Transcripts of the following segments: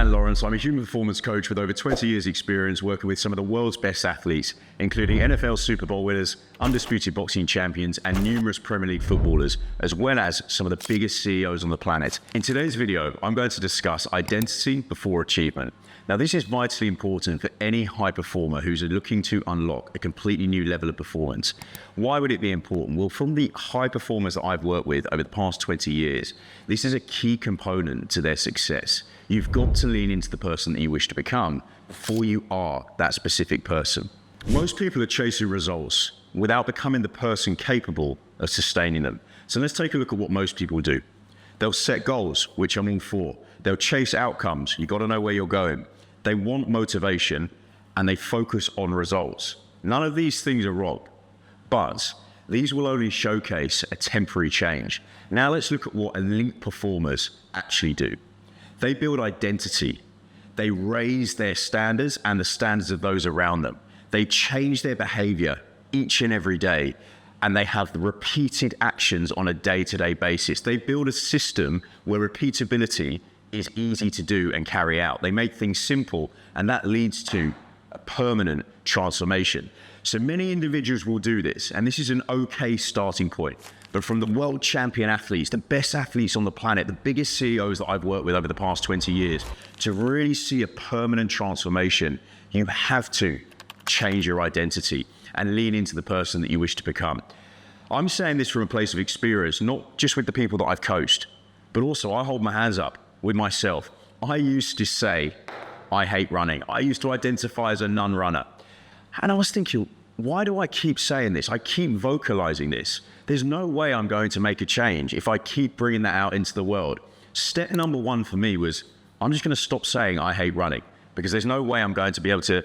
Dan Lawrence. I'm a human performance coach with over 20 years experience working with some of the world's best athletes, including NFL Super Bowl winners, undisputed boxing champions, and numerous Premier League footballers, as well as some of the biggest CEOs on the planet. In today's video, I'm going to discuss identity before achievement. Now, this is vitally important for any high performer who's looking to unlock a completely new level of performance. Why would it be important? Well, from the high performers that I've worked with over the past 20 years, this is a key component to their success. You've got to lean into the person that you wish to become before you are that specific person. Most people are chasing results without becoming the person capable of sustaining them. So let's take a look at what most people do. They'll set goals, which I'm all for. They'll chase outcomes. You've got to know where you're going. They want motivation and they focus on results. None of these things are wrong, but these will only showcase a temporary change. Now let's look at what elite performers actually do. They build identity. They raise their standards and the standards of those around them. They change their behavior each and every day, and they have the repeated actions on a day-to-day basis. They build a system where repeatability is easy to do and carry out. They make things simple, and that leads to a permanent transformation. So many individuals will do this, and this is an okay starting point. But from the world champion athletes, the best athletes on the planet, the biggest CEOs that I've worked with over the past 20 years, to really see a permanent transformation, you have to change your identity and lean into the person that you wish to become. I'm saying this from a place of experience, not just with the people that I've coached, but also I hold my hands up with myself. I used to say, I hate running. I used to identify as a non-runner. And I was thinking, why do I keep saying this? I keep vocalizing this. There's no way I'm going to make a change if I keep bringing that out into the world. Step number one for me was, I'm just going to stop saying I hate running, because there's no way I'm going to be able to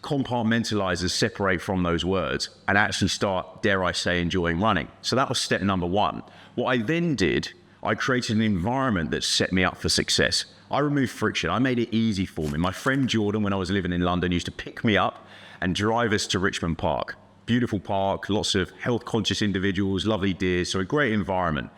compartmentalize and separate from those words and actually start, dare I say, enjoying running. So that was step number one. What I then did, I created an environment that set me up for success. I removed friction. I made it easy for me. My friend Jordan, when I was living in London, used to pick me up and drive us to Richmond Park. Beautiful park, lots of health-conscious individuals, lovely deer, so a great environment.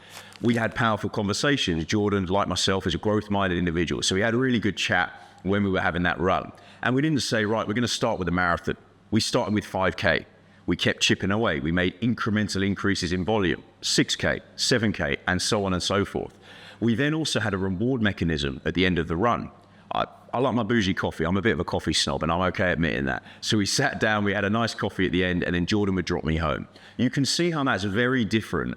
We had powerful conversations. Jordan, like myself, is a growth-minded individual, so we had a really good chat when we were having that run. And we didn't say, right, we're going to start with a marathon. We started with 5K. We kept chipping away. We made incremental increases in volume, 6K, 7K, and so on and so forth. We then also had a reward mechanism at the end of the run. I like my bougie coffee. I'm a bit of a coffee snob, and I'm okay admitting that. So we sat down, we had a nice coffee at the end, and then Jordan would drop me home. You can see how that's very different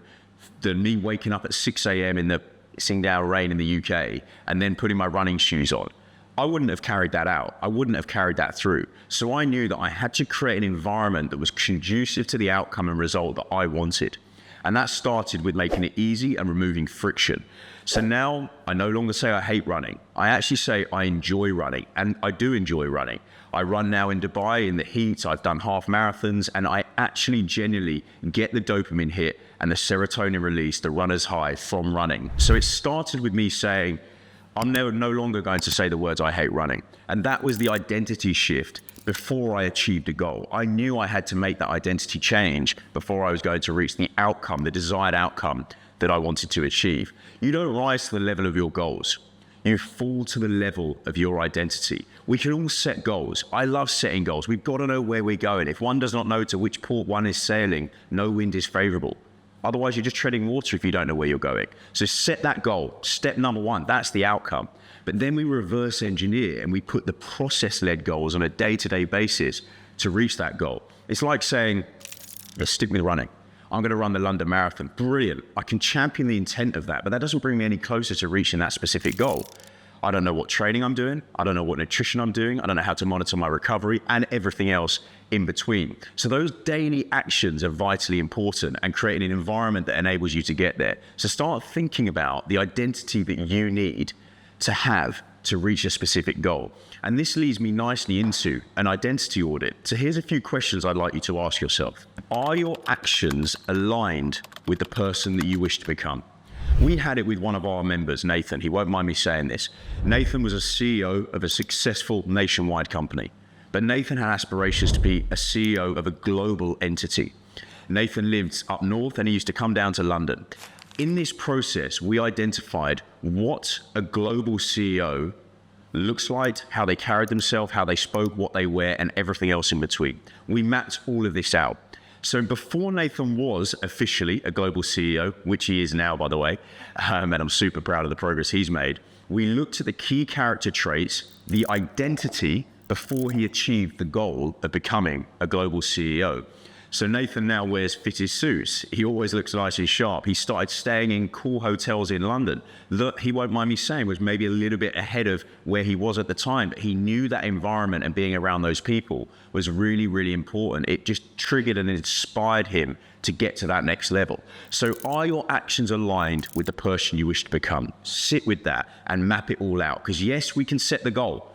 than me waking up at 6 a.m. in the Singdale rain in the UK and then putting my running shoes on. I wouldn't have carried that out. I wouldn't have carried that through. So I knew that I had to create an environment that was conducive to the outcome and result that I wanted. And that started with making it easy and removing friction. So now I no longer say I hate running. I actually say I enjoy running, and I do enjoy running. I run now in Dubai in the heat. I've done half marathons, and I actually genuinely get the dopamine hit and the serotonin release, the runner's high from running. So it started with me saying, I'm no longer going to say the words I hate running. And that was the identity shift before I achieved a goal. I knew I had to make that identity change before I was going to reach the outcome, the desired outcome that I wanted to achieve. You don't rise to the level of your goals. You fall to the level of your identity. We can all set goals. I love setting goals. We've got to know where we're going. If one does not know to which port one is sailing, no wind is favorable. Otherwise, you're just treading water if you don't know where you're going. So set that goal. Step number one, that's the outcome. But then we reverse engineer and we put the process-led goals on a day-to-day basis to reach that goal. It's like saying, let's stick with running. I'm going to run the London Marathon. Brilliant. I can champion the intent of that, but that doesn't bring me any closer to reaching that specific goal. I don't know what training I'm doing. I don't know what nutrition I'm doing. I don't know how to monitor my recovery and everything else in between. So those daily actions are vitally important and creating an environment that enables you to get there. So start thinking about the identity that you need to have to reach a specific goal. And this leads me nicely into an identity audit. So here's a few questions I'd like you to ask yourself. Are your actions aligned with the person that you wish to become? We had it with one of our members, Nathan. He won't mind me saying this. Nathan was a CEO of a successful nationwide company, but Nathan had aspirations to be a CEO of a global entity. Nathan lived up north and he used to come down to London. In this process, we identified what a global CEO looks like, how they carried themselves, how they spoke, what they wear, and everything else in between. We mapped all of this out. So before Nathan was officially a global CEO, which he is now, by the way, and I'm super proud of the progress he's made, we looked at the key character traits, the identity, before he achieved the goal of becoming a global CEO. So Nathan now wears fitted suits. He always looks nice and sharp. He started staying in cool hotels in London that, he won't mind me saying, was maybe a little bit ahead of where he was at the time. But he knew that environment and being around those people was really, really important. It just triggered and inspired him to get to that next level. So are your actions aligned with the person you wish to become? Sit with that and map it all out. Because yes, we can set the goal.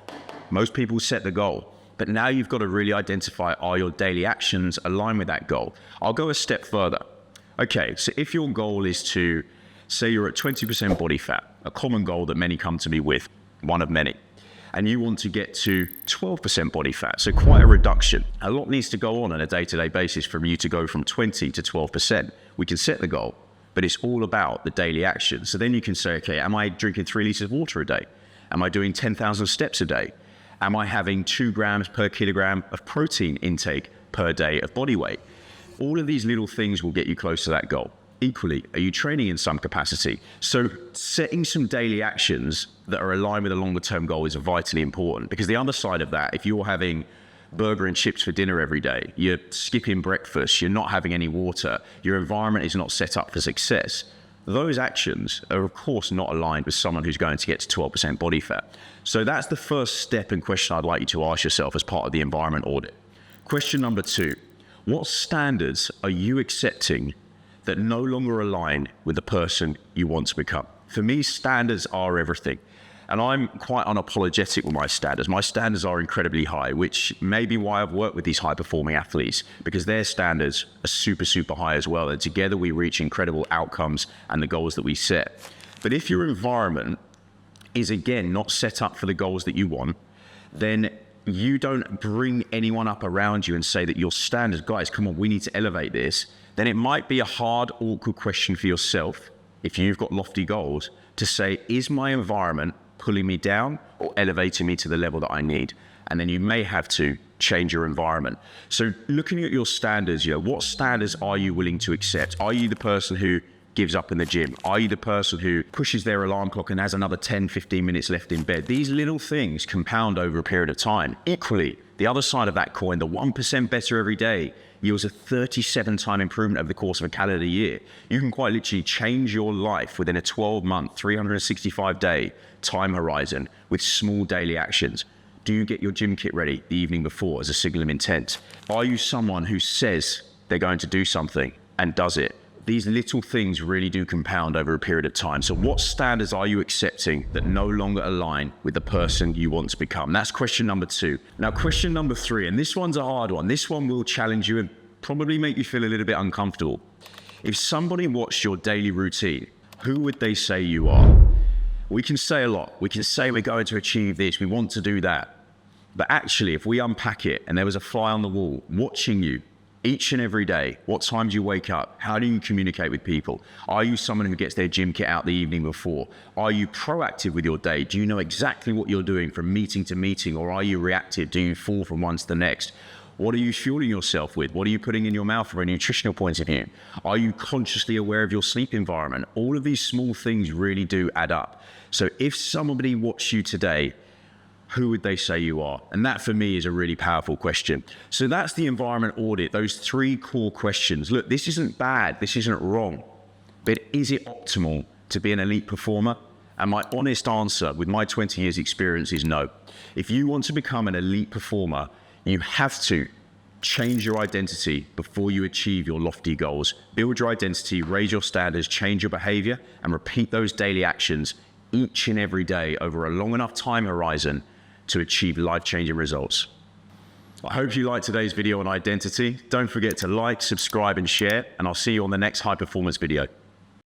Most people set the goal. But now you've got to really identify, are your daily actions aligned with that goal? I'll go a step further. Okay, so if your goal is to, say you're at 20% body fat, a common goal that many come to me with, one of many, and you want to get to 12% body fat, so quite a reduction. A lot needs to go on a day-to-day basis for you to go from 20 to 12%. We can set the goal, but it's all about the daily action. So then you can say, okay, am I drinking 3 liters of water a day? Am I doing 10,000 steps a day? Am I having 2 grams per kilogram of protein intake per day of body weight? All of these little things will get you close to that goal. Equally, are you training in some capacity? So setting some daily actions that are aligned with a longer term goal is vitally important, because the other side of that, if you're having burger and chips for dinner every day, you're skipping breakfast, you're not having any water, your environment is not set up for success, those actions are of course not aligned with someone who's going to get to 12% body fat. So that's the first step and question I'd like you to ask yourself as part of the environment audit. Question number 2, what standards are you accepting that no longer align with the person you want to become? For me, standards are everything. And I'm quite unapologetic with my standards. My standards are incredibly high, which may be why I've worked with these high-performing athletes, because their standards are super, super high as well. And together we reach incredible outcomes and the goals that we set. But if your environment is, again, not set up for the goals that you want, then you don't bring anyone up around you and say that your standards, guys, come on, we need to elevate this. Then it might be a hard, awkward question for yourself, if you've got lofty goals, to say, is my environment pulling me down or elevating me to the level that I need? And then you may have to change your environment. So looking at your standards, what standards are you willing to accept? Are you the person who gives up in the gym? Are you the person who pushes their alarm clock and has another 10, 15 minutes left in bed? These little things compound over a period of time. Equally, the other side of that coin, the 1% better every day, yields a 37-time improvement over the course of a calendar year. You can quite literally change your life within a 12-month, 365-day time horizon with small daily actions. Do you get your gym kit ready the evening before as a signal of intent? Are you someone who says they're going to do something and does it? These little things really do compound over a period of time. So what standards are you accepting that no longer align with the person you want to become? That's question number 2. Now, question number 3, and this one's a hard one. This one will challenge you and probably make you feel a little bit uncomfortable. If somebody watched your daily routine, who would they say you are? We can say a lot. We can say we're going to achieve this, we want to do that. But actually, if we unpack it and there was a fly on the wall watching you, each and every day, what time do you wake up? How do you communicate with people? Are you someone who gets their gym kit out the evening before? Are you proactive with your day? Do you know exactly what you're doing from meeting to meeting, or are you reactive? Do you fall from one to the next? What are you fueling yourself with? What are you putting in your mouth from a nutritional point of view? Are you consciously aware of your sleep environment? All of these small things really do add up. So if somebody watched you today, who would they say you are? And that for me is a really powerful question. So that's the environment audit, those 3 core questions. Look, this isn't bad, this isn't wrong, but is it optimal to be an elite performer? And my honest answer with my 20 years experience is no. If you want to become an elite performer, you have to change your identity before you achieve your lofty goals. Build your identity, raise your standards, change your behavior, and repeat those daily actions each and every day over a long enough time horizon to achieve life-changing results. I hope you liked today's video on identity. Don't forget to like, subscribe, and share, and I'll see you on the next high performance video.